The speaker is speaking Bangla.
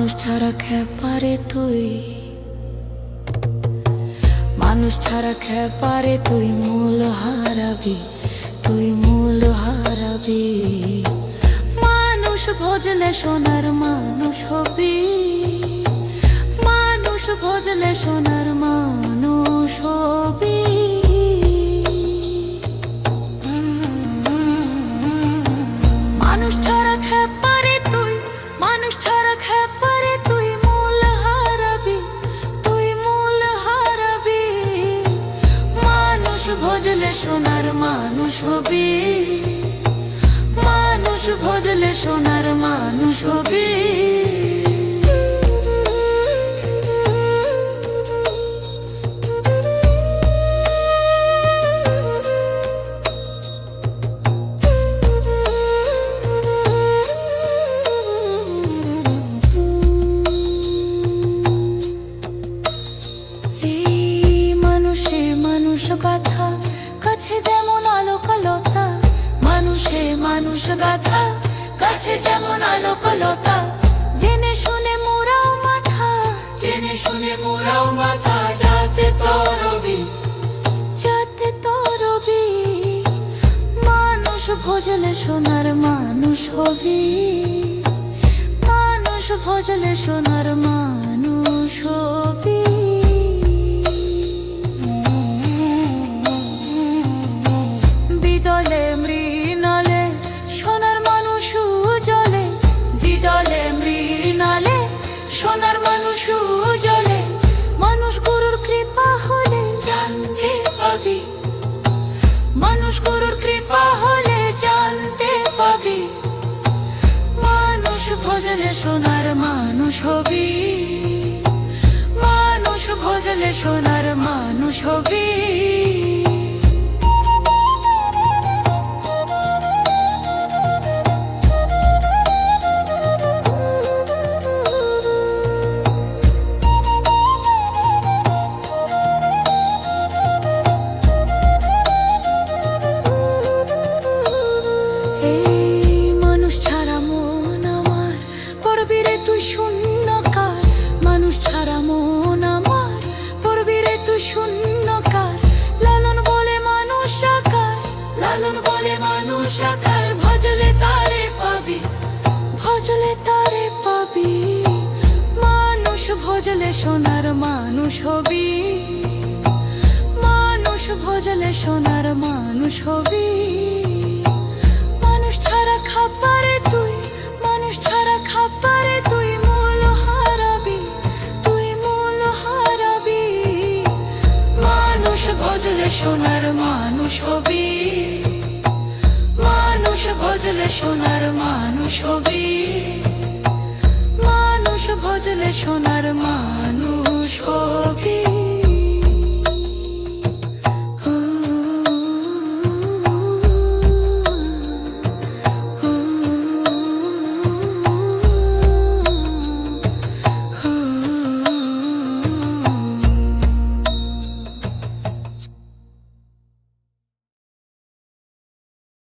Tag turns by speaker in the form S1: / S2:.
S1: মানুষ ছাড়া খেপারে তুই, মানুষ ছাড়া খেপারে তুই মূল হারাবি, তুই মূল হারাবি। মানুষ ভজলে সোনার মানুষ হবি, মানুষ ভজলে সোনার মানুষ হবি। মানুষ ছাড়া খেপারে তুই, মানুষ ছাড়া খেপারে তুই মূল হারাবি, তুই মূল হারাবি। মানুষ ভজলে সোনার মানুষ হবি, মানুষ ভজলে সোনার মানুষ হবি। মানুষ গাথা কাছে যেমন আলোকলতা, মানুষে মানুষ গাথা কাছে যেমন আলোকলতা। জেনে শুনে মোরাও মাথা, জেনে শুনে মোরাও মাথা, যাতে তরবি, যাতে তরবি। মানুষ ভজলে সোনার মানুষ হবি, মানুষ ভজলে সোনার মানুষ হবি। বিদলে মৃণালে সোনার মানুষ জলে, বিদলে মৃণালে সোনার মানুষ জলে। মানুষ গুরুর কৃপা হলে জানতে পাবি, মানুষ গুরুর কৃপা হলে জানতে পাবি। মানুষ ভজলে সোনার মানুষ হবি, মানুষ ভজলে সোনার মানুষ হবি। মানুষ ছাড়া মন আমার পড়বি রে তুই শূন্যকার, মানুষ ছাড়া মন আমার পড়বি রে তুই শূন্যকার। লালন বলে মানুষ আকার, লালন বলে মানুষ আকার, ভজলে তারে পাবি, ভজলে তারে পাবি। মানুষ ভজলে সোনার মানুষ হবি, মানুষ ভজলে সোনার মানুষ হবি। মানুষ ছাড়া খাপারে তুই, মানুষ ছাড়া খাপারে তুই মূল হারাবি, তুই মূল হারাবি। মানুষ ভজলে সোনার মানুষ হবি, মানুষ ভজলে সোনার মানুষ হবি, মানুষ ভজলে সোনার মানুষ।